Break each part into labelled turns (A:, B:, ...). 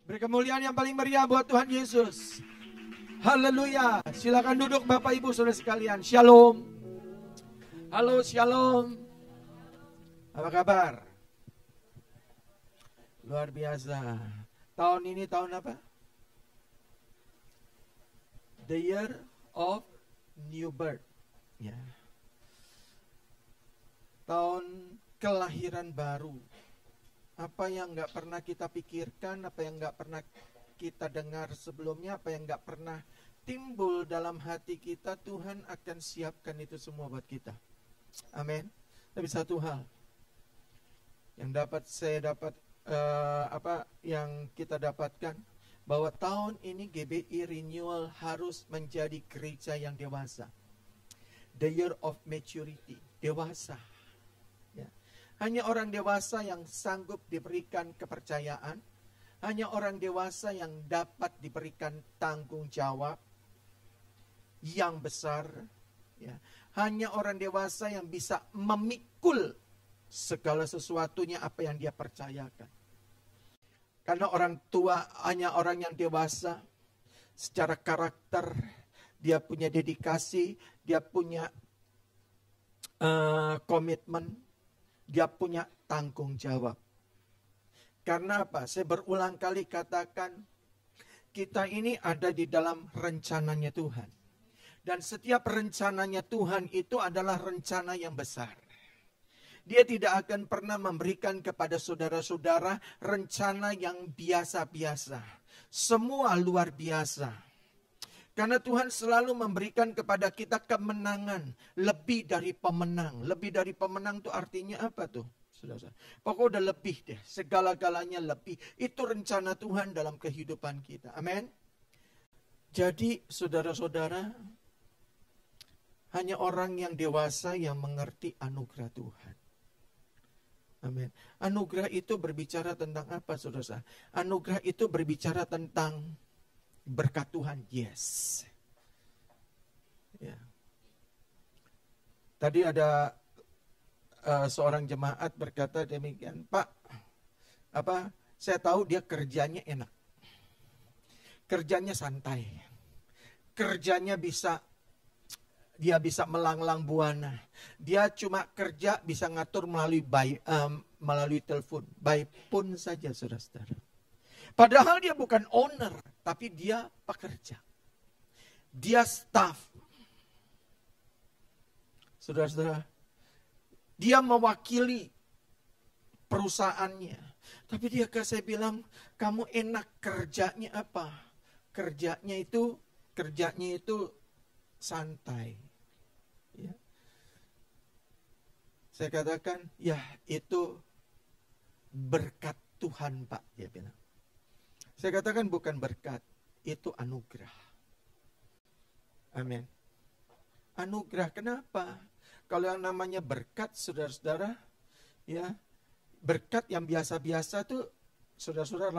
A: Beri kemuliaan yang paling meriah buat Tuhan Yesus. Haleluya. Silakan duduk Bapak Ibu Saudara sekalian. Shalom. Halo, shalom. Apa kabar? Luar biasa. Tahun ini tahun apa? The year of new birth. Ya. Tahun kelahiran baru. Apa yang nggak pernah kita pikirkan, apa yang nggak pernah kita dengar sebelumnya, apa yang nggak pernah timbul dalam hati kita, Tuhan akan siapkan itu semua buat kita. Amin. Tapi satu hal yang saya dapat yang kita dapatkan, bahwa tahun ini GBI Renewal harus menjadi gereja yang dewasa. The year of maturity, dewasa. Hanya orang dewasa yang sanggup diberikan kepercayaan. Hanya orang dewasa yang dapat diberikan tanggung jawab yang besar. Ya. Hanya orang dewasa yang bisa memikul segala sesuatunya apa yang dia percayakan. Karena orang tua hanya orang yang dewasa. Secara karakter, dia punya dedikasi, dia punya komitmen. Dia punya tanggung jawab. Karena apa? Saya berulang kali katakan, kita ini ada di dalam rencananya Tuhan. Dan setiap rencananya Tuhan itu adalah rencana yang besar. Dia tidak akan pernah memberikan kepada saudara-saudara rencana yang biasa-biasa. Semua luar biasa. Karena Tuhan selalu memberikan kepada kita kemenangan. Lebih dari pemenang. Lebih dari pemenang itu artinya apa tuh? Saudara. Pokoknya udah lebih deh. Segala-galanya lebih. Itu rencana Tuhan dalam kehidupan kita. Amin. Jadi saudara-saudara, hanya orang yang dewasa yang mengerti anugerah Tuhan. Amin. Anugerah itu berbicara tentang apa, saudara? Anugerah itu berbicara tentang berkat Tuhan, yes. Ya. Tadi ada seorang jemaat berkata demikian, Pak, saya tahu dia kerjanya enak, kerjanya santai, kerjanya dia bisa melanglang buana, dia cuma kerja bisa ngatur melalui telepon, by phone saja, saudara-saudara. Padahal dia bukan owner, tapi dia pekerja. Dia staff. Saudara-saudara, dia mewakili perusahaannya. Tapi saya bilang, kamu enak kerjanya apa? Kerjanya itu santai. Ya. Saya katakan, ya itu berkat Tuhan, Pak, dia bilang. Saya katakan bukan berkat, itu anugerah. Amin. Anugerah, kenapa? Kalau yang namanya berkat, saudara-saudara, ya, berkat yang biasa-biasa tuh, saudara-saudara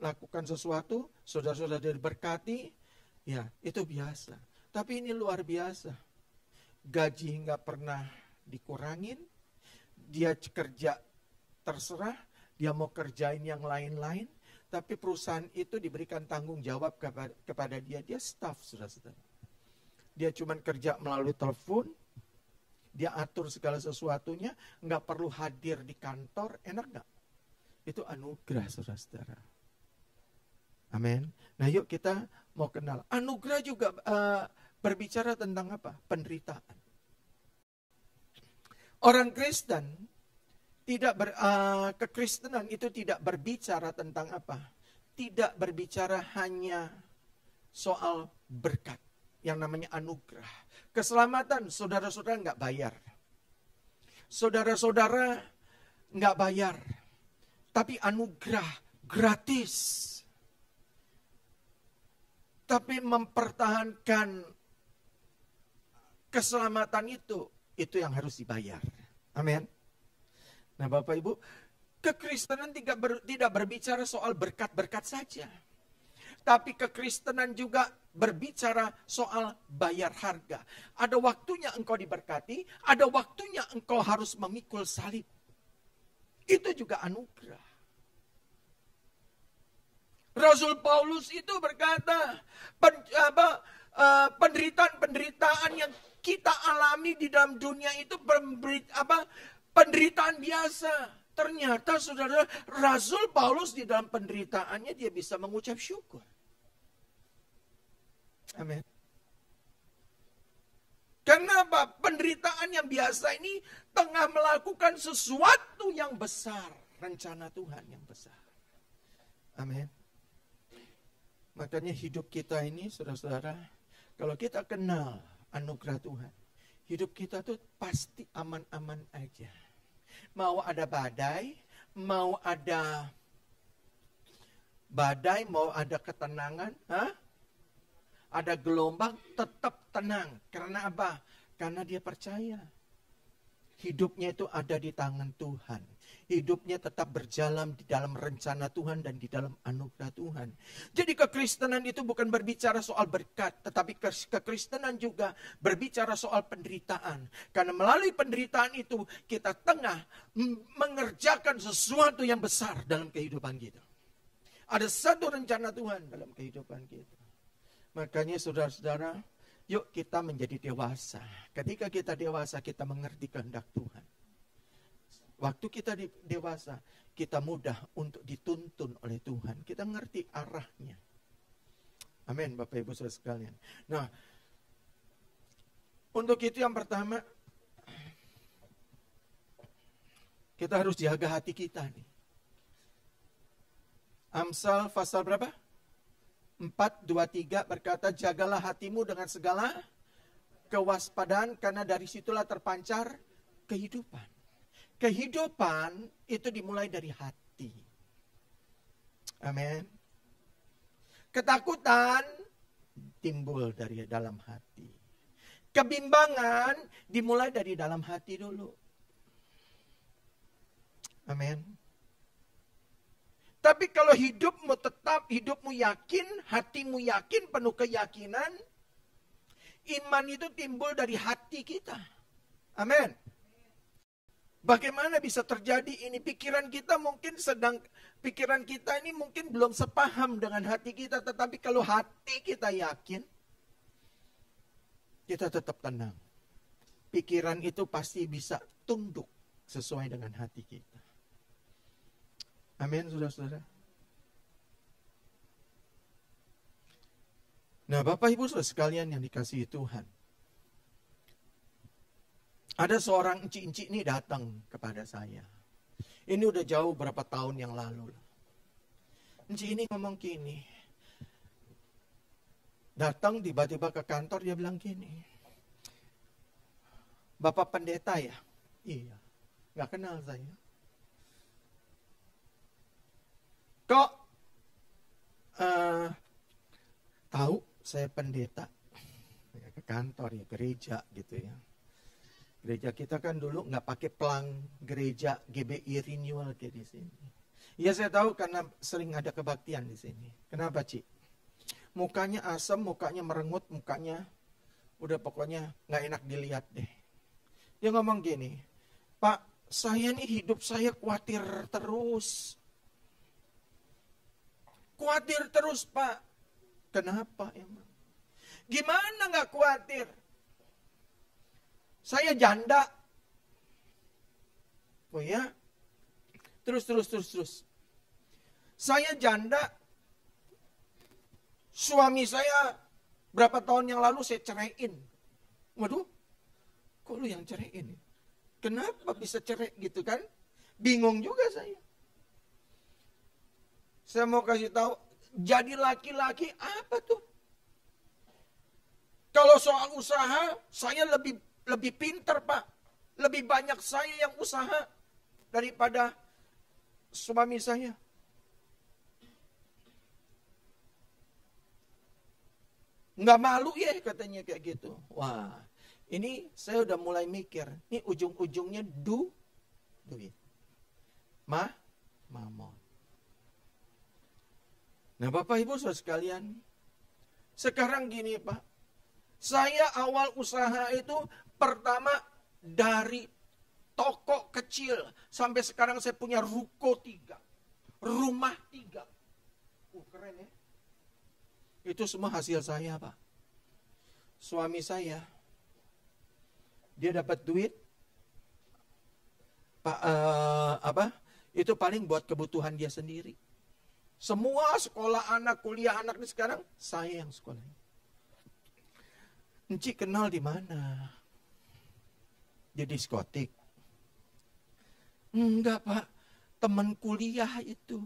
A: lakukan sesuatu, saudara-saudara diberkati, ya, itu biasa. Tapi ini luar biasa. Gaji nggak pernah dikurangin, dia kerja terserah, dia mau kerjain yang lain-lain, tapi perusahaan itu diberikan tanggung jawab kepada dia. Dia staff, saudara-saudara. Dia cuma kerja melalui telepon. Dia atur segala sesuatunya. Nggak perlu hadir di kantor. Enak nggak? Itu anugerah, saudara-saudara. Amin. Nah yuk kita mau kenal. Anugerah juga berbicara tentang apa? Penderitaan. Orang Kristen kekristenan itu tidak berbicara tentang apa? Tidak berbicara hanya soal berkat yang namanya anugerah. Keselamatan saudara-saudara nggak bayar. Saudara-saudara nggak bayar. Tapi anugerah gratis. Tapi mempertahankan keselamatan itu yang harus dibayar. Amin. Nah Bapak Ibu, kekristenan tidak berbicara soal berkat-berkat saja. Tapi kekristenan juga berbicara soal bayar harga. Ada waktunya engkau diberkati, ada waktunya engkau harus memikul salib. Itu juga anugerah. Rasul Paulus itu berkata, penderitaan-penderitaan yang kita alami di dalam dunia itu penderitaan biasa. Ternyata saudara, Rasul Paulus di dalam penderitaannya dia bisa mengucap syukur. Amin. Kenapa? Penderitaan yang biasa ini tengah melakukan sesuatu yang besar. Rencana Tuhan yang besar. Amin. Makanya hidup kita ini, saudara-saudara, kalau kita kenal anugerah Tuhan, hidup kita tuh pasti aman-aman aja. Mau ada badai, mau ada ketenangan, ada gelombang, tetap tenang. Karena apa? Karena dia percaya. Hidupnya itu ada di tangan Tuhan. Hidupnya tetap berjalan di dalam rencana Tuhan dan di dalam anugerah Tuhan. Jadi kekristenan itu bukan berbicara soal berkat, tetapi kekristenan juga berbicara soal penderitaan. Karena melalui penderitaan itu kita tengah mengerjakan sesuatu yang besar dalam kehidupan kita. Ada satu rencana Tuhan dalam kehidupan kita. Makanya saudara-saudara, yuk kita menjadi dewasa. Ketika kita dewasa, kita mengerti kehendak Tuhan. Waktu kita dewasa, kita mudah untuk dituntun oleh Tuhan. Kita ngerti arahnya. Amin, Bapak Ibu Saudara sekalian. Nah, untuk itu yang pertama, kita harus jaga hati kita nih. Amsal pasal berapa? 4:23 berkata, jagalah hatimu dengan segala kewaspadaan, karena dari situlah terpancar kehidupan. Kehidupan itu dimulai dari hati. Amin. Ketakutan timbul dari dalam hati. Kebimbangan dimulai dari dalam hati dulu. Amin. Tapi kalau hidupmu yakin, hatimu yakin, penuh keyakinan, iman itu timbul dari hati kita. Amin. Bagaimana bisa terjadi ini? Pikiran kita ini mungkin belum sepaham dengan hati kita. Tetapi kalau hati kita yakin, kita tetap tenang. Pikiran itu pasti bisa tunduk sesuai dengan hati kita. Amin, saudara-saudara. Nah, Bapak Ibu saudara sekalian yang dikasihi Tuhan. Ada seorang encik-encik ini datang kepada saya. Ini udah jauh berapa tahun yang lalu. Encik ini ngomong gini. Datang tiba-tiba ke kantor, dia bilang gini. Bapak pendeta ya? Iya. Gak kenal saya. Kok tahu saya pendeta? Ke kantor ya, gereja gitu ya. Gereja kita kan dulu nggak pakai pelang gereja GBI Renewal kayak di sini. Iya saya tahu karena sering ada kebaktian di sini. Kenapa Ci? Mukanya asam, mukanya merengut, mukanya udah pokoknya nggak enak dilihat deh. Dia ngomong gini, Pak, saya nih hidup saya khawatir terus. Khawatir terus Pak. Kenapa emang? Gimana nggak khawatir? Saya janda. Oh ya? Terus. Saya janda. Suami saya berapa tahun yang lalu saya ceraiin. Waduh, kok lu yang ceraiin? Kenapa bisa cerai gitu kan? Bingung juga saya. Saya mau kasih tahu, jadi laki-laki apa tuh? Kalau soal usaha, saya lebih pintar Pak. Lebih banyak saya yang usaha daripada suami saya. Nggak malu ya katanya kayak gitu. Wah, ini saya udah mulai mikir. Ini ujung-ujungnya duit. Mamon. Nah Bapak Ibu saudara sekalian. Sekarang gini Pak. Saya awal usaha itu pertama dari toko kecil. Sampai sekarang saya punya ruko 3. Rumah 3. Keren ya. Itu semua hasil saya, Pak. Suami saya, dia dapat duit, Pak, itu paling buat kebutuhan dia sendiri. Semua sekolah anak, kuliah anak ini sekarang saya yang sekolahin. Enci kenal di mana? Di diskotik. Enggak, Pak. Teman kuliah itu.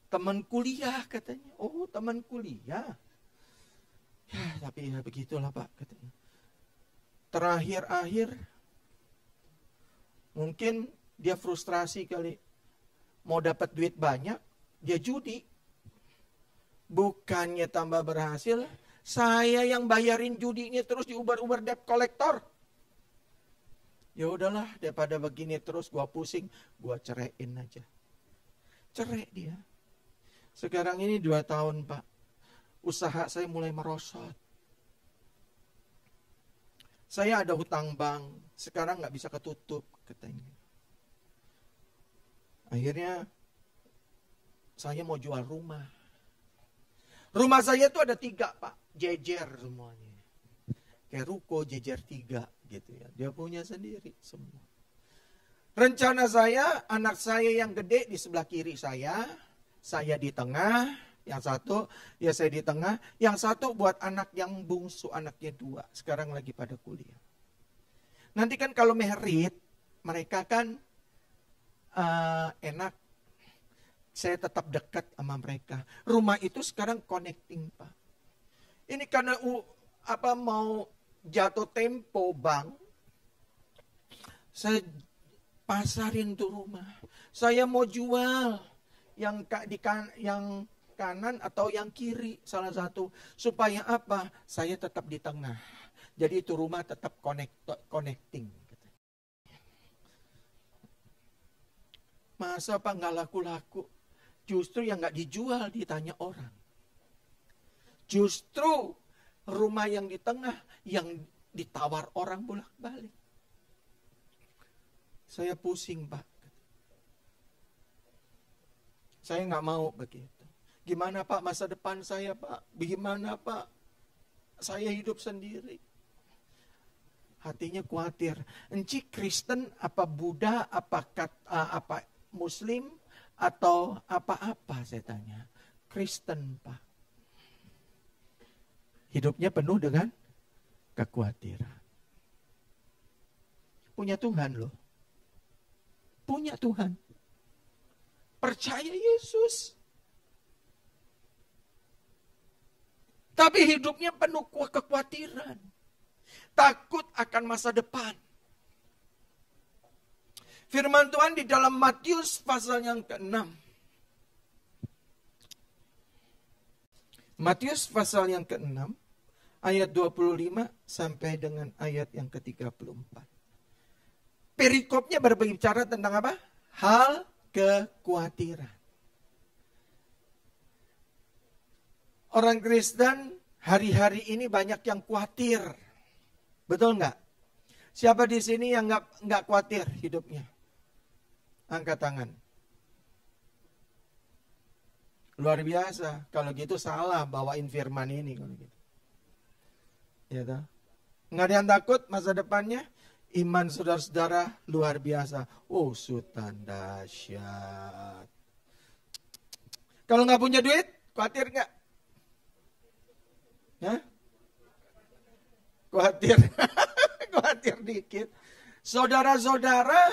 A: Teman kuliah katanya. Oh, teman kuliah. Ya, tapi ya begitulah, Pak, katanya. Terakhir-akhir mungkin dia frustrasi kali. Mau dapat duit banyak, dia judi. Bukannya tambah berhasil, saya yang bayarin judinya terus diubar-ubar debt collector. Ya udahlah, daripada begini terus gua pusing, gua ceraiin aja. Cerai dia. Sekarang ini 2 tahun, Pak. Usaha saya mulai merosot. Saya ada hutang bank, sekarang nggak bisa ketutup, katanya. Akhirnya saya mau jual rumah. Rumah saya tuh ada 3, Pak, jejer semuanya. Kayak ruko jejer 3 gitu ya. Dia punya sendiri semua. Rencana saya, anak saya yang gede di sebelah kiri saya di tengah, yang satu ya saya di tengah, yang satu buat anak yang bungsu, anaknya 2, sekarang lagi pada kuliah. Nanti kan kalau merit, mereka kan enak, saya tetap dekat sama mereka. Rumah itu sekarang connecting, Pak. Ini karena mau jatuh tempo bank, saya pasarin tuh rumah. Saya mau jual yang kanan atau yang kiri, salah satu, supaya apa? Saya tetap di tengah. Jadi itu rumah tetap connecting. Masa Pak nggak laku-laku? Justru yang nggak dijual ditanya orang. Justru rumah yang di tengah yang ditawar orang bolak-balik. Saya pusing, Pak. Saya nggak mau begitu. Gimana, Pak, masa depan saya, Pak? Bagaimana, Pak? Saya hidup sendiri. Hatinya khawatir. Enci Kristen, apa Buddha, apa Muslim, atau apa-apa, saya tanya. Kristen, Pak. Hidupnya penuh dengan kekhawatiran. Punya Tuhan loh. Punya Tuhan. Percaya Yesus. Tapi hidupnya penuh kekhawatiran. Takut akan masa depan. Firman Tuhan di dalam Matius pasal yang ke-6. Matius pasal yang ke-6. Ayat 25 sampai dengan ayat yang ke-34. Perikopnya berbicara tentang apa? Hal kekhawatiran. Orang Kristen hari-hari ini banyak yang khawatir. Betul nggak? Siapa di sini yang nggak khawatir hidupnya? Angkat tangan. Luar biasa. Kalau gitu salah bawain firman ini kalau gitu. Ya toh? Nggak ada yang takut masa depannya? Iman saudara-saudara luar biasa. Oh, sultan dahsyat. Kalau nggak punya duit, khawatir nggak? Hah? Khawatir. Khawatir dikit. Saudara-saudara,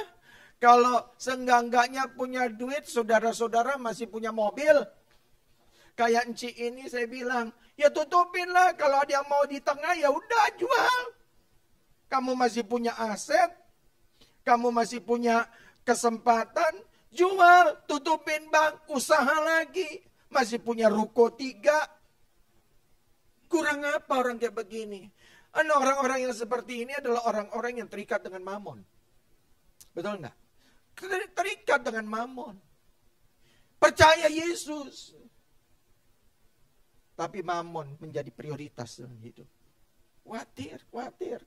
A: kalau seenggak-enggaknya punya duit, saudara-saudara masih punya mobil. Kayak Enci ini saya bilang, ya tutupin lah. Kalau ada yang mau di tengah, ya udah jual. Kamu masih punya aset, kamu masih punya kesempatan, jual, tutupin bank, usaha lagi. Masih punya ruko 3. Kurang apa orang kayak begini? Orang-orang yang seperti ini adalah orang-orang yang terikat dengan mamon. Betul nggak? Terikat dengan mamon. Percaya Yesus. Tapi mamon menjadi prioritas dalam hidup. Khawatir.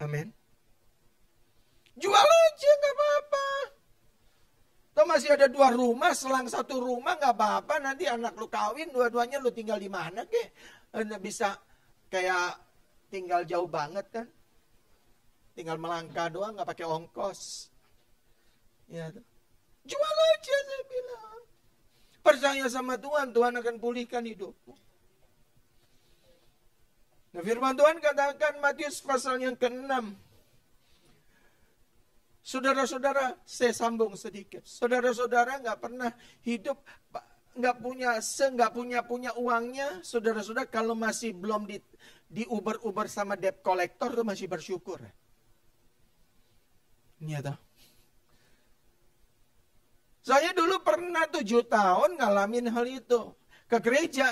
A: Amin. Jual aja gak apa-apa. masih ada 2 rumah, selang 1 rumah nggak apa-apa. Nanti anak lu kawin, dua-duanya lu tinggal di mana kek? Bisa kayak tinggal jauh banget kan? Tinggal melangkah doang, nggak pakai ongkos. Ya, jual aja saya bilang. Percaya sama Tuhan, Tuhan akan pulihkan hidupmu. Nah, firman Tuhan katakan Matius pasal yang ke-6. Saudara-saudara, saya sambung sedikit. Saudara-saudara nggak pernah hidup, nggak punya uangnya. Saudara-saudara kalau masih belum di Uber sama debt collector tuh masih bersyukur. Nyata. Saya dulu pernah 7 tahun ngalamin hal itu. Ke gereja.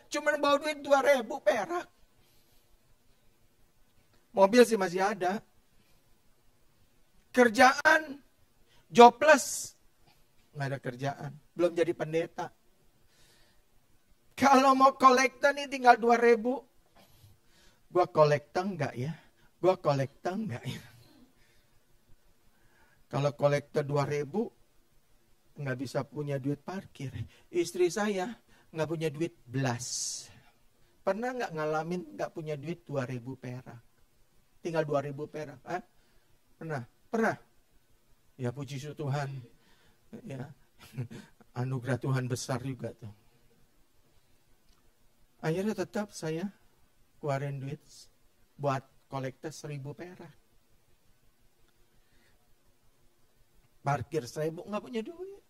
A: Cuma bawa duit 2.000 perak. Mobil sih masih ada. Kerjaan, jobless. Nggak ada kerjaan. Belum jadi pendeta. Kalau mau kolekta nih tinggal 2.000. Gua kolekta enggak ya? Kalau kolekta 2.000, nggak bisa punya duit parkir. Istri saya nggak punya duit belas. Pernah nggak ngalamin nggak punya duit 2.000 perak? Tinggal 2.000 perak. Pernah? Ya puji Tuhan. Ya, anugerah Tuhan besar juga tuh. Akhirnya tetap saya keluarin duit buat kolektor 1.000 perak. Parkir 1.000, nggak punya duit.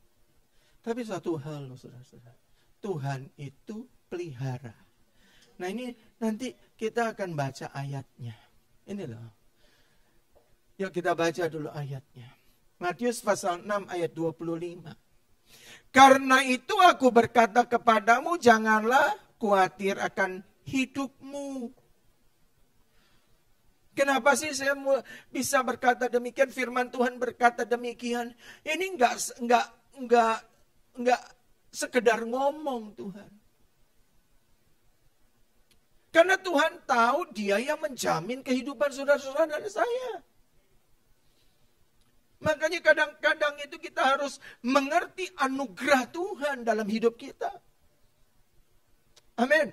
A: Tapi satu hal loh saudara-saudara. Tuhan itu pelihara. Nah ini nanti kita akan baca ayatnya. Ini loh. Yuk kita baca dulu ayatnya. Matius pasal 6 ayat 25. Karena itu aku berkata kepadamu, janganlah khawatir akan hidupmu. Kenapa sih saya bisa berkata demikian? Firman Tuhan berkata demikian. Ini enggak sekedar ngomong Tuhan. Karena Tuhan tahu Dia yang menjamin kehidupan saudara-saudara dan saya. Makanya kadang-kadang itu kita harus mengerti anugerah Tuhan dalam hidup kita. Amin.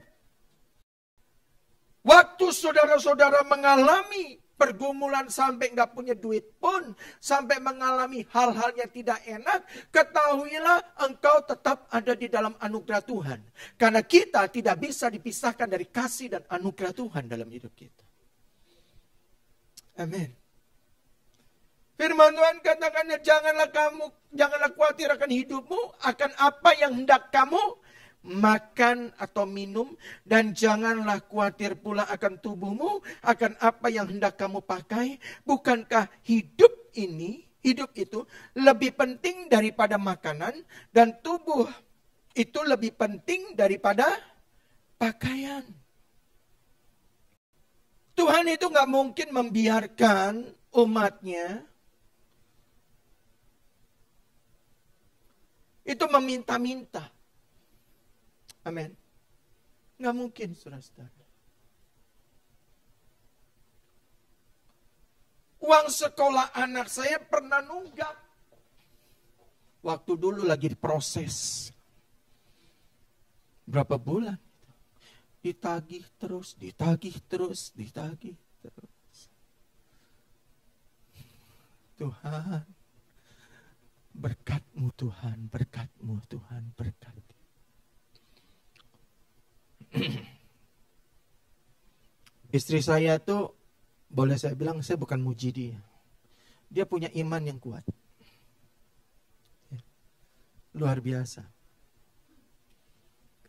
A: Waktu saudara-saudara mengalami pergumulan sampai nggak punya duit pun, sampai mengalami hal-hal yang tidak enak, ketahuilah engkau tetap ada di dalam anugerah Tuhan. Karena kita tidak bisa dipisahkan dari kasih dan anugerah Tuhan dalam hidup kita. Amin. Firman Tuhan katakan, janganlah khawatir akan hidupmu, akan apa yang hendak kamu makan atau minum, dan janganlah khawatir pula akan tubuhmu, akan apa yang hendak kamu pakai. Bukankah hidup itu lebih penting daripada makanan, dan tubuh itu lebih penting daripada pakaian. Tuhan itu gak mungkin membiarkan umatnya itu meminta-minta. Amin. Nggak mungkin, saudara-saudara. Uang sekolah anak saya pernah nunggak. Waktu dulu lagi diproses. Berapa bulan? Ditagih terus. Tuhan. Berkat-Mu Tuhan, berkat. Istri saya tuh, boleh saya bilang, saya bukan muji dia. Dia punya iman yang kuat. Luar biasa.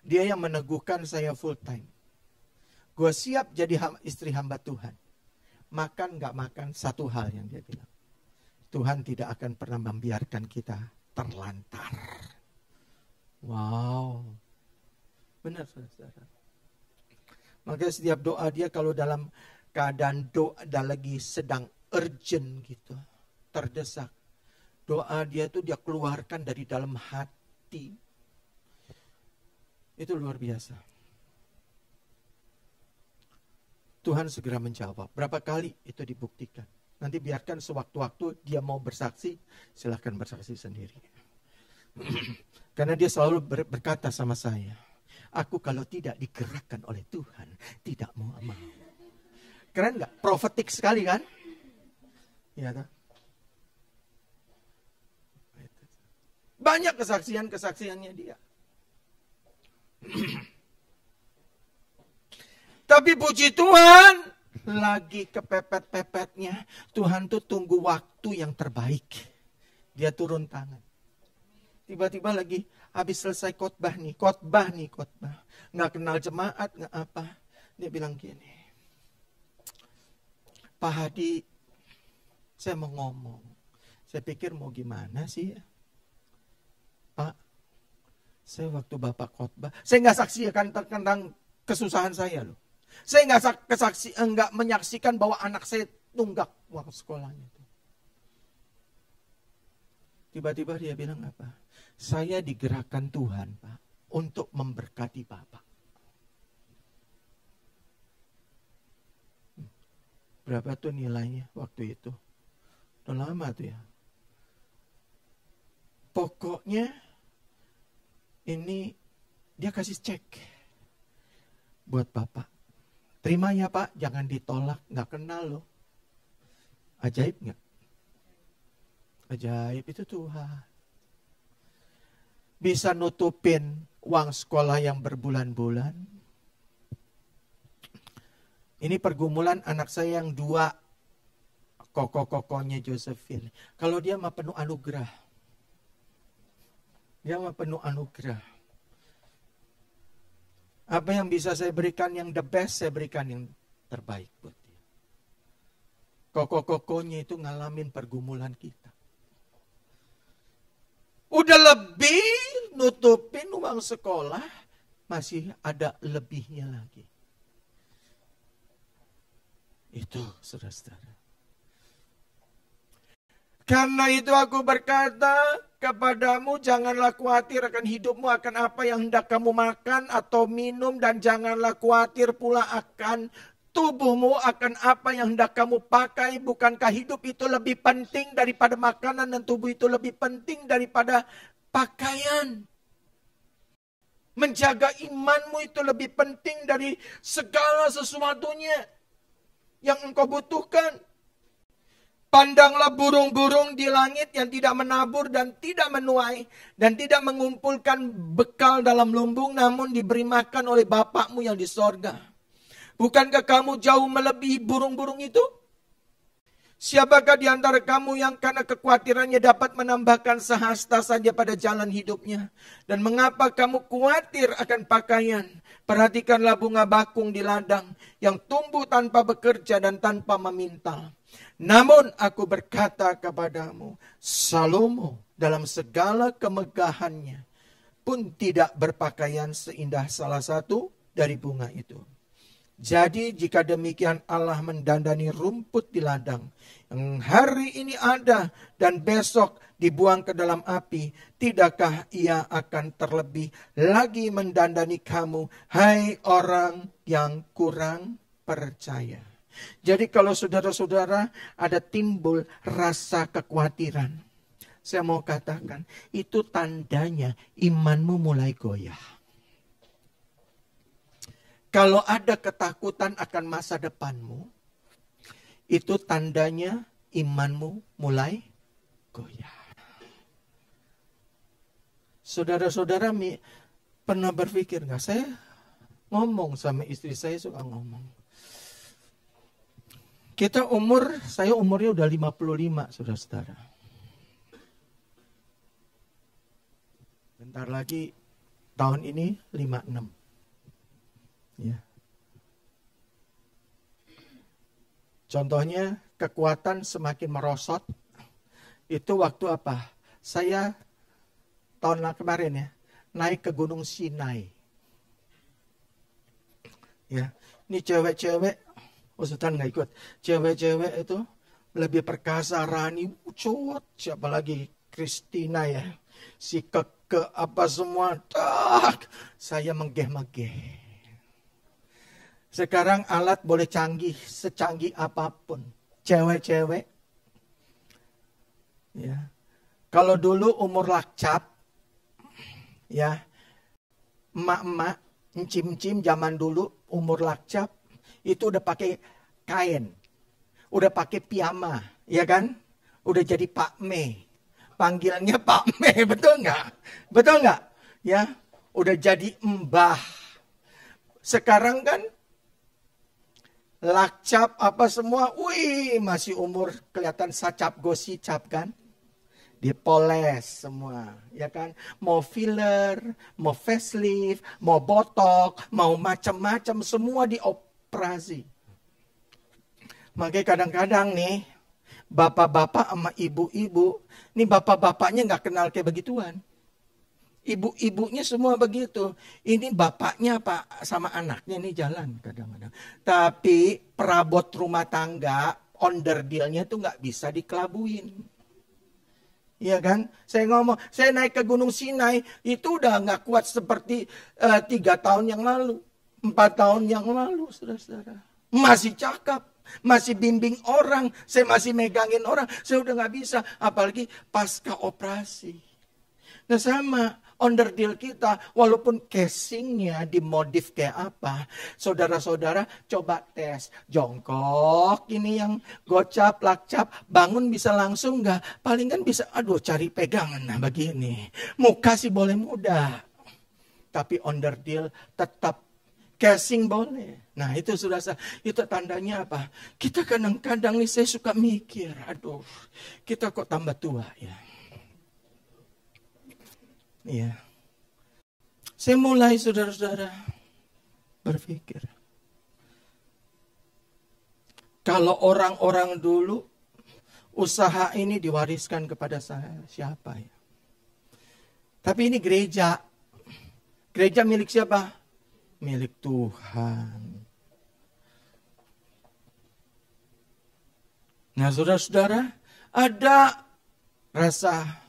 A: Dia yang meneguhkan saya full time. Gue siap jadi istri hamba Tuhan. Makan gak makan, satu hal yang dia bilang. Tuhan tidak akan pernah membiarkan kita terlantar. Wow. Benar saudara. Makanya setiap doa dia kalau dalam keadaan doa lagi sedang urgent gitu. Terdesak. Doa dia tuh dia keluarkan dari dalam hati. Itu luar biasa. Tuhan segera menjawab. Berapa kali itu dibuktikan. Nanti biarkan sewaktu-waktu dia mau bersaksi, silahkan bersaksi sendiri. Karena dia selalu berkata sama saya, aku kalau tidak digerakkan oleh Tuhan, tidak mau. Keren nggak? Profetik sekali kan? Ya kan? Banyak kesaksiannya dia. Tapi puji Tuhan, lagi kepepet-pepetnya, Tuhan tuh tunggu waktu yang terbaik. Dia turun tangan. Tiba-tiba lagi habis selesai khotbah. Nggak kenal jemaat, nggak apa. Dia bilang gini, Pak Hadi, saya mau ngomong. Saya pikir mau gimana sih ya? Pak, saya waktu Bapak khotbah, saya nggak saksikan tentang kesusahan saya loh. Saya nggak menyaksikan bahwa anak saya tunggak waktu sekolahnya. Tiba-tiba dia bilang apa? Saya digerakkan Tuhan, Pak, untuk memberkati Bapak. Berapa tuh nilainya waktu itu? Udah lama tuh ya. Pokoknya ini dia kasih cek buat Bapak. Terima ya Pak, jangan ditolak, nggak kenal loh. Ajaib nggak? Ajaib itu Tuhan. Bisa nutupin uang sekolah yang berbulan-bulan. Ini pergumulan anak saya yang 2, kokonya Josephine. Kalau dia mah penuh anugerah. Dia mah penuh anugerah. Apa yang bisa saya berikan yang the best, saya berikan yang terbaik buat dia. Kokonya itu ngalamin pergumulan kita. Udah lebih nutupin uang sekolah, masih ada lebihnya lagi. Itu saudara-saudara. Karena itu aku berkata kepadamu, janganlah khawatir akan hidupmu, akan apa yang hendak kamu makan atau minum, dan janganlah khawatir pula akan tubuhmu, akan apa yang hendak kamu pakai. Bukankah hidup itu lebih penting daripada makanan, dan tubuh itu lebih penting daripada pakaian? Menjaga imanmu itu lebih penting dari segala sesuatunya yang engkau butuhkan. Pandanglah burung-burung di langit yang tidak menabur dan tidak menuai dan tidak mengumpulkan bekal dalam lumbung, namun diberi makan oleh Bapakmu yang di sorga. Bukankah kamu jauh melebihi burung-burung itu? Siapakah di antara kamu yang karena kekhawatirannya dapat menambahkan sehasta saja pada jalan hidupnya? Dan mengapa kamu khawatir akan pakaian? Perhatikanlah bunga bakung di ladang yang tumbuh tanpa bekerja dan tanpa memintal. Namun aku berkata kepadamu, Salomo dalam segala kemegahannya pun tidak berpakaian seindah salah satu dari bunga itu. Jadi jika demikian Allah mendandani rumput di ladang yang hari ini ada dan besok dibuang ke dalam api, tidakkah ia akan terlebih lagi mendandani kamu, hai orang yang kurang percaya. Jadi kalau saudara-saudara ada timbul rasa kekhawatiran, saya mau katakan itu tandanya imanmu mulai goyah. Kalau ada ketakutan akan masa depanmu, itu tandanya imanmu mulai goyah. Saudara-saudara pernah berpikir nggak? Saya ngomong sama istri saya, suka ngomong. Saya umurnya udah 55, saudara-saudara. Bentar lagi tahun ini 56. Ya. Contohnya kekuatan semakin merosot. Itu waktu apa? Saya tahun kemarin ya, naik ke Gunung Sinai. Ya, ini cewek-cewek, Ustaz nggak ikut. Cewek-cewek itu lebih perkasa, Rani, cowok, siapa lagi, Christina ya, si keke apa semua, saya menggeh-menggeh. Sekarang alat boleh canggih, secanggih apapun. Cewek-cewek Ya. Kalau dulu umur lakcap, ya, emak-emak, encim-encim zaman dulu umur lakcap, itu udah pakai kain, udah pakai piyama, ya kan? Udah jadi Pak Me. Panggilannya Pak Me, betul nggak? Betul nggak? Ya, udah jadi mbah. Sekarang kan lakcap apa semua, wih masih umur kelihatan sacap gosicap kan? Dipoles semua, ya kan? Mau filler, mau facelift, mau botok, mau macam-macam semua dioperasi. Makanya kadang-kadang nih, bapak-bapak sama ibu-ibu, nih bapak-bapaknya nggak kenal kayak begituan. Ibu-ibunya semua begitu. Ini bapaknya pak sama anaknya nih jalan kadang-kadang. Tapi perabot rumah tangga, onderdilnya tuh nggak bisa dikelabuin. Iya kan? Saya ngomong, saya naik ke Gunung Sinai, itu udah nggak kuat seperti 3 tahun yang lalu. 4 tahun yang lalu, saudara-saudara. Masih cakap, masih bimbing orang, saya masih megangin orang, saya udah nggak bisa. Apalagi pasca operasi. Nah sama, onderdil kita, walaupun casingnya dimodif kayak apa, saudara-saudara coba tes, jongkok, ini yang gocap, lakcap, bangun bisa langsung nggak? Paling kan bisa, aduh cari pegangan, nah begini. Muka sih boleh mudah, tapi onderdil tetap casing boleh. Nah itu sudah, itu tandanya apa? Kita kadang-kadang nih saya suka mikir, aduh kita kok tambah tua ya. Iya. Saya mulai saudara-saudara berpikir. Kalau orang-orang dulu usaha ini diwariskan kepada saya, siapa ya? Tapi ini gereja. Gereja milik siapa? Milik Tuhan. Nah saudara-saudara, ada rasa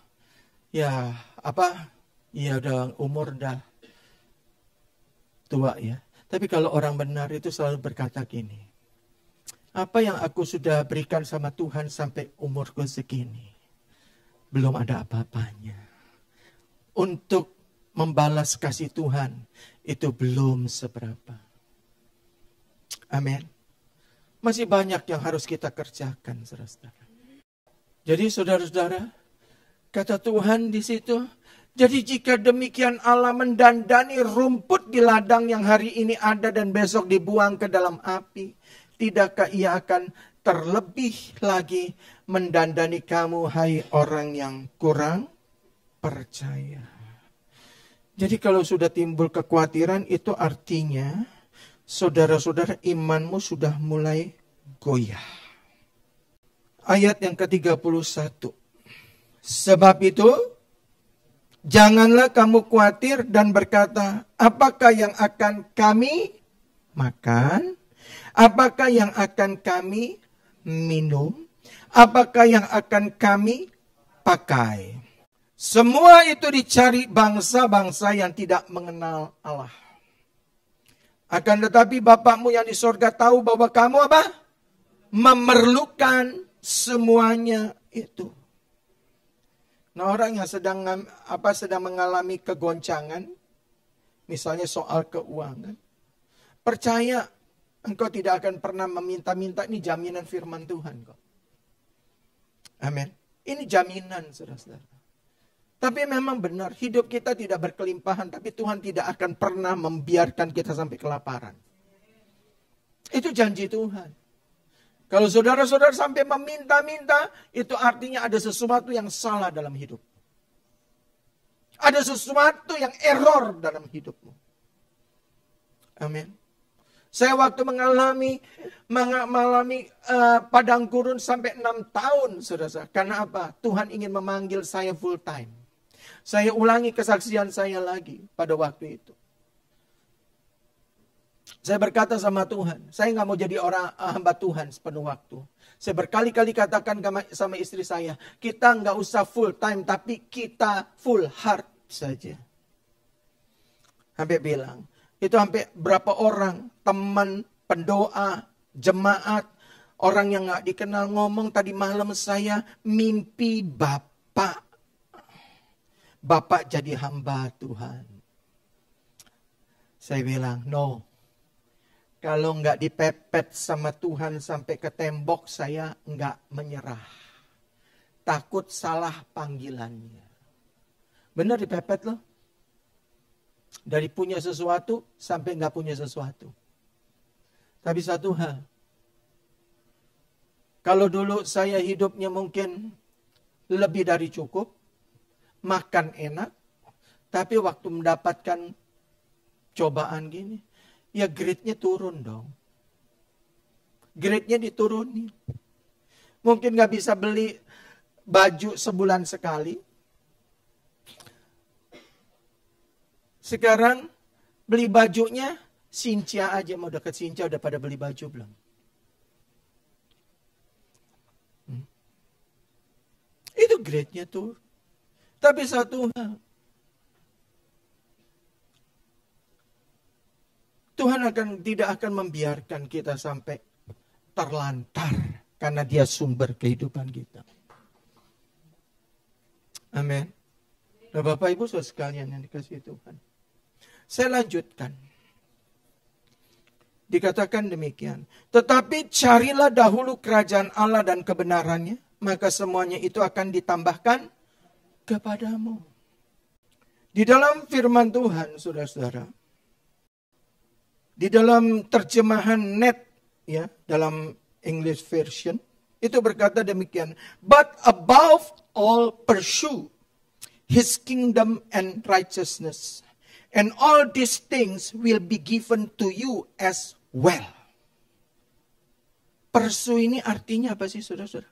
A: ya apa? Ya udah umur dah tua ya. Tapi kalau orang benar itu selalu berkata gini. Apa yang aku sudah berikan sama Tuhan sampai umurku segini. Belum ada apa-apanya. Untuk membalas kasih Tuhan itu belum seberapa. Amin. Masih banyak yang harus kita kerjakan, saudara-saudara. Jadi saudara-saudara, kata Tuhan di situ, jadi jika demikian Allah mendandani rumput di ladang yang hari ini ada dan besok dibuang ke dalam api, tidakkah ia akan terlebih lagi mendandani kamu, hai orang yang kurang percaya. Jadi kalau sudah timbul kekhawatiran, itu artinya saudara-saudara imanmu sudah mulai goyah. Ayat yang ke-31. Sebab itu, janganlah kamu khawatir dan berkata, apakah yang akan kami makan? Apakah yang akan kami minum? Apakah yang akan kami pakai? Semua itu dicari bangsa-bangsa yang tidak mengenal Allah. Akan tetapi Bapakmu yang di sorga tahu bahwa kamu apa? Memerlukan semuanya itu. Nah orang yang sedang mengalami kegoncangan, misalnya soal keuangan, percaya engkau tidak akan pernah meminta-minta, ini jaminan firman Tuhan kok. Amin. Ini jaminan saudara-saudara. Tapi memang benar, hidup kita tidak berkelimpahan, tapi Tuhan tidak akan pernah membiarkan kita sampai kelaparan. Itu janji Tuhan. Kalau saudara-saudara sampai meminta-minta, itu artinya ada sesuatu yang salah dalam hidup. Ada sesuatu yang error dalam hidupmu. Amin. Saya waktu mengalami padang gurun sampai 6 tahun, saudara. Karena apa? Tuhan ingin memanggil saya full time. Saya ulangi kesaksian saya lagi pada waktu itu. Saya berkata sama Tuhan, saya nggak mau jadi orang hamba Tuhan sepenuh waktu. Saya berkali-kali katakan sama istri saya, kita nggak usah full time, tapi kita full heart saja. Sampai bilang, itu sampai berapa orang, teman, pendoa, jemaat, Orang yang gak dikenal ngomong, tadi malam saya mimpi Bapak. Bapak jadi hamba Tuhan. Saya bilang, no. Kalau nggak dipepet sama Tuhan sampai ke tembok, saya nggak menyerah. Takut salah panggilannya. Benar dipepet loh. Dari punya sesuatu sampai nggak punya sesuatu. Tapi satu hal. Kalau dulu saya hidupnya mungkin lebih dari cukup. Makan enak. Tapi waktu mendapatkan cobaan gini. Ya grade-nya turun dong. Grade-nya diturunin. Mungkin gak bisa beli baju sebulan sekali. Sekarang beli bajunya Sincia aja. Mau deket Sincia udah pada beli baju belum? Itu grade-nya turun. Tapi satu hal. Tuhan tidak akan membiarkan kita sampai terlantar karena Dia sumber kehidupan kita. Amin. Nah, Bapak Ibu saudara sekalian yang dikasihi Tuhan. Saya lanjutkan. Dikatakan demikian. Tetapi carilah dahulu kerajaan Allah dan kebenarannya, maka semuanya itu akan ditambahkan kepadamu. Di dalam firman Tuhan, saudara-saudara, di dalam terjemahan net, ya, dalam English version, itu berkata demikian. But above all pursue His kingdom and righteousness, and all these things will be given to you as well. Pursue ini artinya apa sih, saudara-saudara?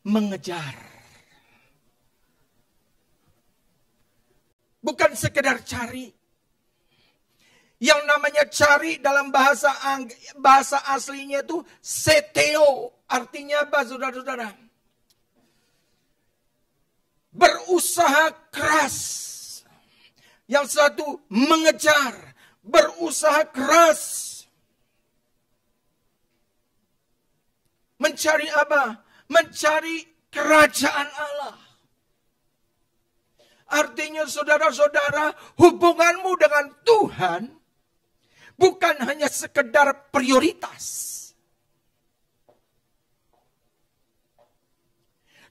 A: Mengejar. Bukan sekedar cari. Yang namanya cari dalam bahasa aslinya itu seteo. Artinya apa, saudara-saudara? Berusaha keras. Yang satu mengejar. Berusaha keras. Mencari apa? Mencari kerajaan Allah. Artinya saudara-saudara, hubunganmu dengan Tuhan bukan hanya sekedar prioritas.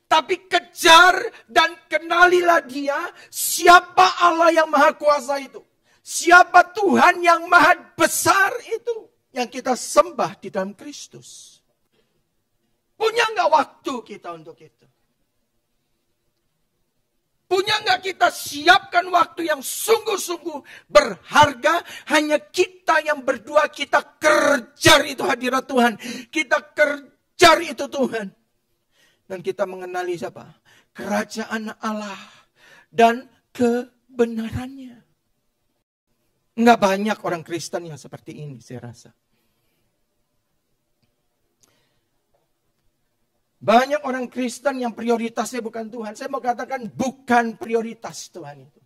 A: Tapi kejar dan kenalilah Dia, siapa Allah yang maha kuasa itu. Siapa Tuhan yang maha besar itu. Yang kita sembah di dalam Kristus. Punya nggak waktu kita untuk itu? Punya nggak kita siapkan waktu yang sungguh-sungguh berharga? Hanya kita yang berdua, kita kejar itu hadirat Tuhan. Kita kejar itu Tuhan. Dan kita mengenali siapa? Kerajaan Allah dan kebenarannya. Nggak banyak orang Kristen yang seperti ini, saya rasa. Banyak orang Kristen yang prioritasnya bukan Tuhan. Saya mau katakan bukan prioritas Tuhan itu.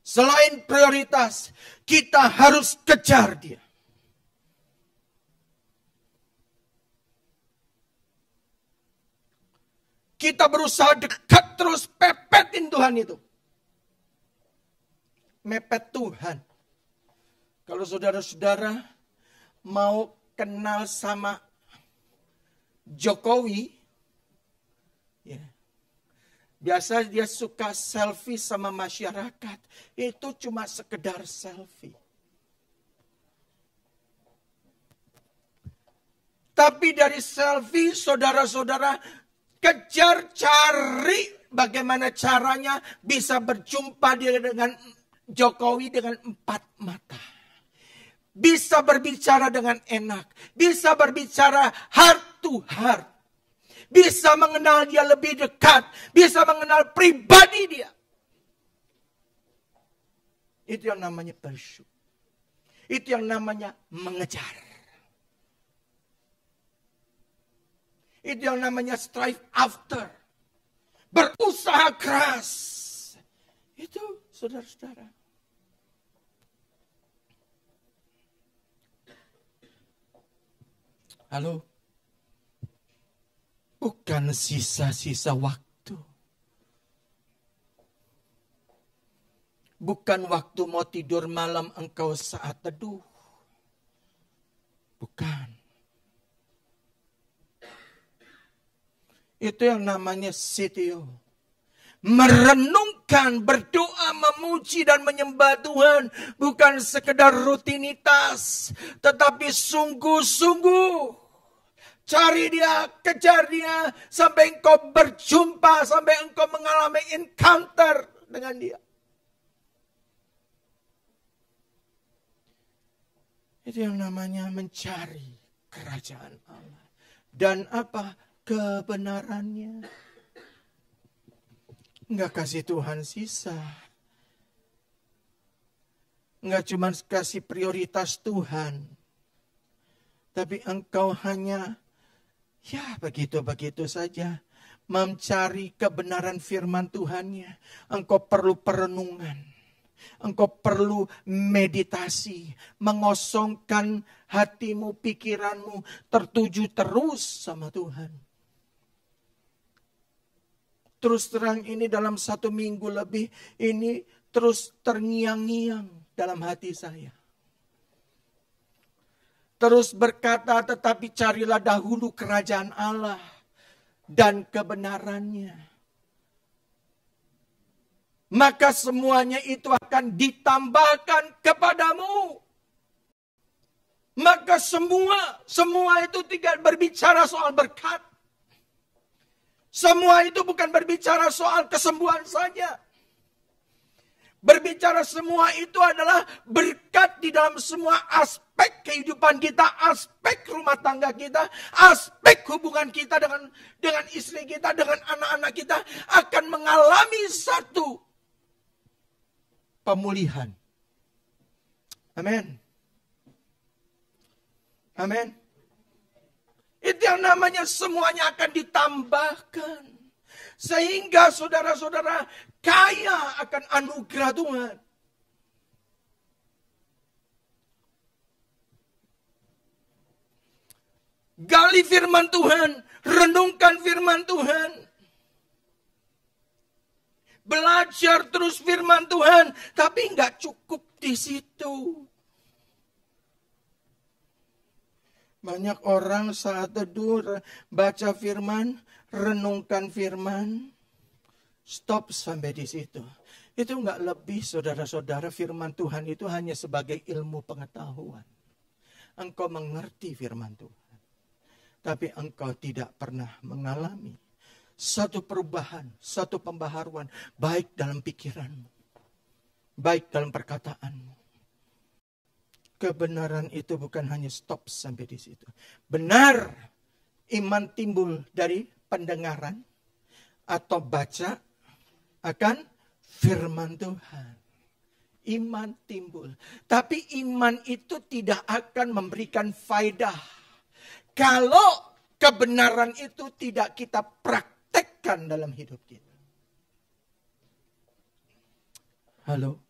A: Selain prioritas, kita harus kejar Dia. Kita berusaha dekat terus, pepetin Tuhan itu. Mepet Tuhan. Kalau saudara-saudara mau kenal sama Jokowi, ya, biasa dia suka selfie sama masyarakat. Itu cuma sekedar selfie. Tapi dari selfie, saudara-saudara kejar, cari bagaimana caranya bisa berjumpa dengan Jokowi dengan 4 mata. Bisa berbicara dengan enak. Bisa berbicara heart to heart. Bisa mengenal dia lebih dekat. Bisa mengenal pribadi dia. Itu yang namanya pursue. Itu yang namanya mengejar. Itu yang namanya strive after. Berusaha keras. Itu saudara-saudara. Halo? Bukan sisa-sisa waktu. Bukan waktu mau tidur malam engkau saat teduh. Bukan. Itu yang namanya sitio. Merenungkan, berdoa, memuji dan menyembah Tuhan. Bukan sekedar rutinitas. Tetapi sungguh-sungguh. Cari dia, kejar dia. Sampai engkau berjumpa. Sampai engkau mengalami encounter dengan dia. Itu yang namanya mencari kerajaan Allah. Dan apa? Kebenarannya. Enggak kasih Tuhan sisa. Enggak cuma kasih prioritas Tuhan. Tapi engkau hanya, ya begitu-begitu saja. Mencari kebenaran firman Tuhannya. Engkau perlu perenungan. Engkau perlu meditasi. Mengosongkan hatimu, pikiranmu. Tertuju terus sama Tuhan. Terus terang ini dalam 1 minggu lebih, ini terus terngiang-ngiang dalam hati saya. Terus berkata, tetapi carilah dahulu kerajaan Allah dan kebenarannya. Maka semuanya itu akan ditambahkan kepadamu. Maka semua itu tidak berbicara soal berkat. Semua itu bukan berbicara soal kesembuhan saja. Berbicara semua itu adalah berkat di dalam semua aspek kehidupan kita, aspek rumah tangga kita, aspek hubungan kita dengan istri kita, dengan anak-anak kita akan mengalami satu pemulihan. Amin. Amin. Itu yang namanya semuanya akan ditambahkan. Sehingga saudara-saudara kaya akan anugerah Tuhan. Gali firman Tuhan. Renungkan firman Tuhan. Belajar terus firman Tuhan. Tapi nggak cukup di situ. Banyak orang saat teduh baca firman, renungkan firman, stop sampai di situ. Itu enggak lebih saudara-saudara, firman Tuhan itu hanya sebagai ilmu pengetahuan. Engkau mengerti firman Tuhan. Tapi engkau tidak pernah mengalami satu perubahan, satu pembaharuan, baik dalam pikiranmu, baik dalam perkataanmu. Kebenaran itu bukan hanya stop sampai di situ. Benar, iman timbul dari pendengaran atau baca akan firman Tuhan. Iman timbul. Tapi iman itu tidak akan memberikan faedah kalau kebenaran itu tidak kita praktekkan dalam hidup kita. Halo?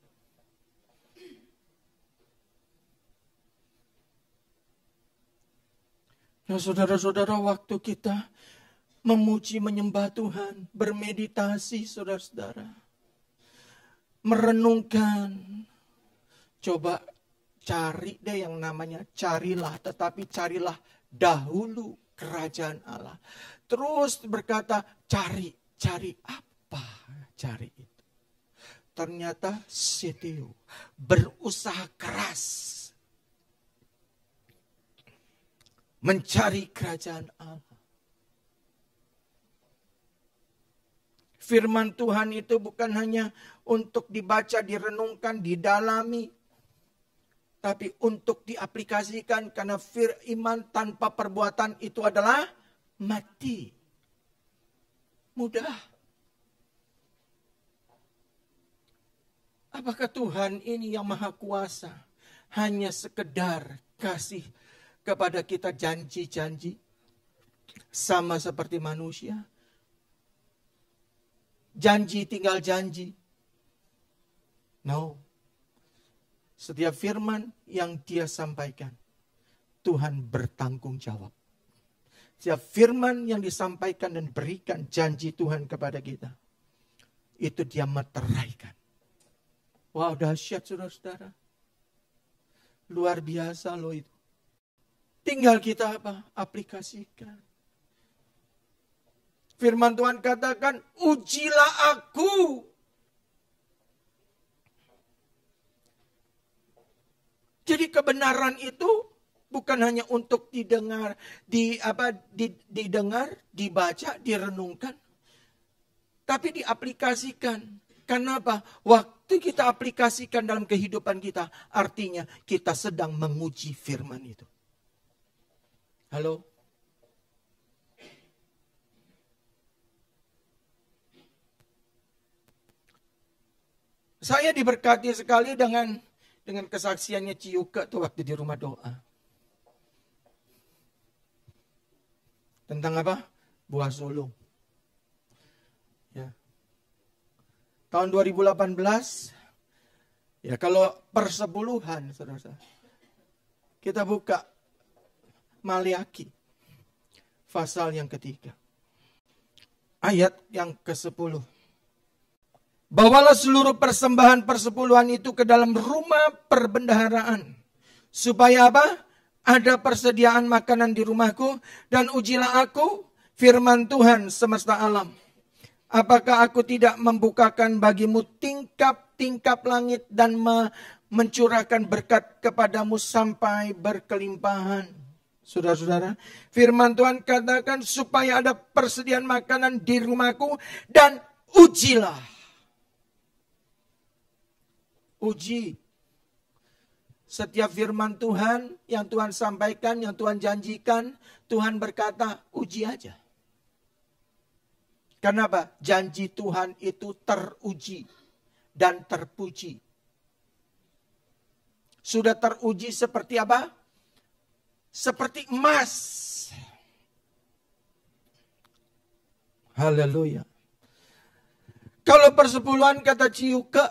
A: Nah, saudara-saudara, waktu kita memuji, menyembah Tuhan, bermeditasi, saudara-saudara, merenungkan, coba cari deh yang namanya carilah, tetapi carilah dahulu kerajaan Allah. Terus berkata, cari apa? Cari itu. Ternyata setiu, berusaha keras. Mencari kerajaan Allah. Firman Tuhan itu bukan hanya untuk dibaca, direnungkan, didalami. Tapi untuk diaplikasikan karena iman tanpa perbuatan itu adalah mati. Mudah. Apakah Tuhan ini yang maha kuasa hanya sekedar kasih kepada kita janji-janji sama seperti manusia? Janji tinggal janji. No. Setiap firman yang dia sampaikan, Tuhan bertanggung jawab. Setiap firman yang disampaikan dan berikan janji Tuhan kepada kita, itu dia meteraikan. Wow, dahsyat saudara-saudara. Luar biasa loh itu. Tinggal kita apa? Aplikasikan. Firman Tuhan katakan, ujilah aku. Jadi kebenaran itu bukan hanya untuk didengar, didengar, dibaca, direnungkan, tapi diaplikasikan. Karena apa? Waktu kita aplikasikan dalam kehidupan kita, artinya kita sedang menguji firman itu. Halo? Saya diberkati sekali dengan kesaksiannya Ciyuke tuh waktu di rumah doa. Tentang apa? Buah sulung. Ya. Tahun 2018, ya kalau persepuluhan, saudara, kita buka Maliaki, pasal yang ketiga, ayat yang ke-10. Bawalah seluruh persembahan persepuluhan itu ke dalam rumah perbendaharaan. Supaya apa? Ada persediaan makanan di rumahku. Dan ujilah aku, firman Tuhan semesta alam. Apakah aku tidak membukakan bagimu tingkap-tingkap langit dan mencurahkan berkat kepadamu sampai berkelimpahan. Saudara-saudara, firman Tuhan katakan supaya ada persediaan makanan di rumahku dan ujilah. Uji. Setiap firman Tuhan yang Tuhan sampaikan, yang Tuhan janjikan, Tuhan berkata, uji aja. Kenapa? Janji Tuhan itu teruji dan terpuji. Sudah teruji seperti apa? Seperti emas. Haleluya. Kalau persepuluhan kata Ciyuke,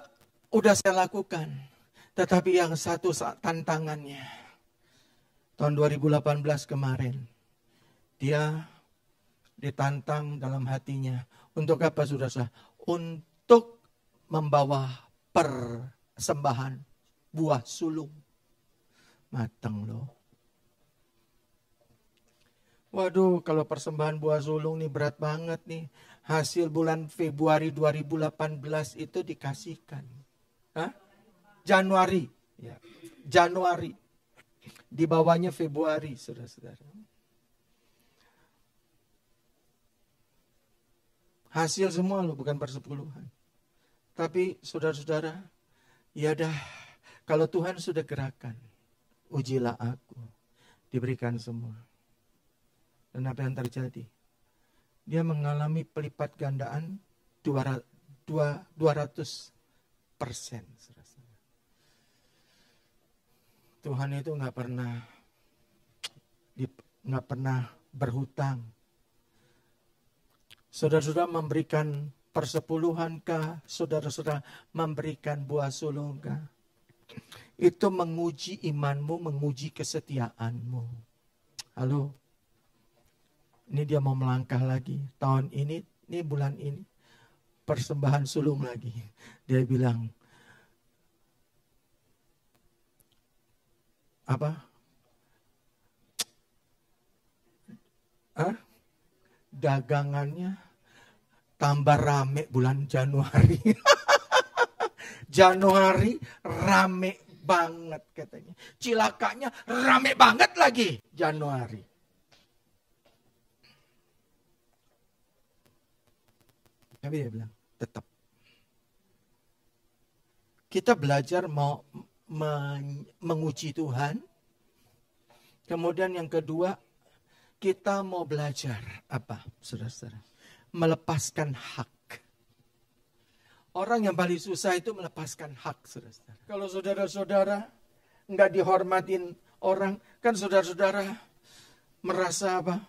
A: udah saya lakukan. Tetapi yang satu tantangannya. Tahun 2018 kemarin. Dia ditantang dalam hatinya. Untuk apa saudara? Untuk membawa persembahan buah sulung. Matang loh. Waduh, kalau persembahan buah sulung nih berat banget nih. Hasil bulan Februari 2018 itu dikasihkan. Hah? Januari. Ya. Januari. Di bawahnya Februari, saudara-saudara. Hasil semua loh, bukan persepuluhan. Tapi saudara-saudara, ya dah, kalau Tuhan sudah gerakan, ujilah aku. Diberikan semua. Dan apa yang terjadi? Dia mengalami pelipat gandaan 200%. Tuhan itu nggak pernah berhutang. Saudara-saudara memberikan persepuluhan kah? Saudara-saudara memberikan buah sulung kah? Itu menguji imanmu, menguji kesetiaanmu. Halo? Ini dia mau melangkah lagi. Tahun ini bulan ini. Persembahan sulung lagi. Dia bilang, apa? Dagangannya tambah rame bulan Januari. Januari rame banget katanya. Cilakanya rame banget lagi Januari. Tapi dia bilang, tetap. Kita belajar mau menguji Tuhan. Kemudian yang kedua, kita mau belajar apa, saudara-saudara? Melepaskan hak. Orang yang paling susah itu melepaskan hak, saudara-saudara. Kalau saudara-saudara nggak dihormatin orang, kan saudara-saudara merasa apa?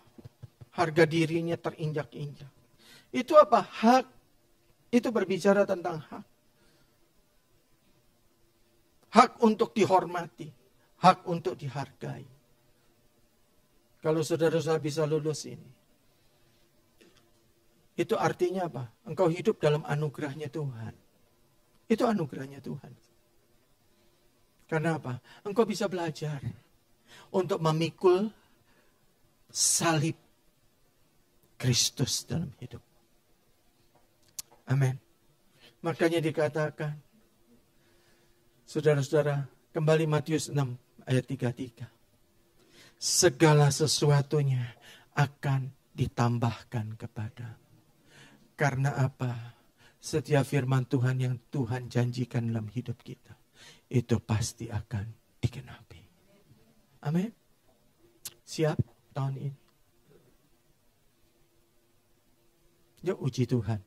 A: Harga dirinya terinjak-injak. Itu apa? Hak. Itu berbicara tentang hak. Hak untuk dihormati. Hak untuk dihargai. Kalau saudara-saudara bisa lulus ini, itu artinya apa? Engkau hidup dalam anugerahnya Tuhan. Itu anugerahnya Tuhan. Karena apa? Engkau bisa belajar untuk memikul salib Kristus dalam hidup. Amin. Makanya dikatakan, saudara-saudara, kembali Matius 6 ayat 33. Segala sesuatunya akan ditambahkan kepada. Karena apa? Setiap firman Tuhan yang Tuhan janjikan dalam hidup kita, itu pasti akan digenapi. Amin. Siap tahun ini? Yuk uji Tuhan.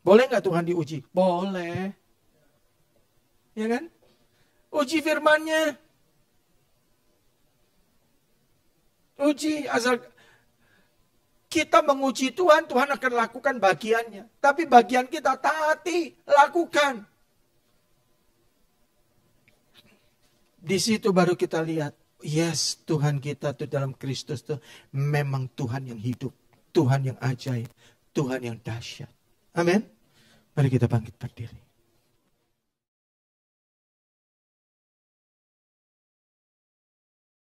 A: Boleh nggak Tuhan diuji? Boleh. Ya kan? Uji firman-Nya. Uji asal kita menguji Tuhan, Tuhan akan lakukan bagiannya. Tapi bagian kita taati, lakukan. Di situ baru kita lihat, yes, Tuhan kita tuh dalam Kristus tuh memang Tuhan yang hidup, Tuhan yang ajaib, Tuhan yang dahsyat. Amin. Mari kita bangkit berdiri.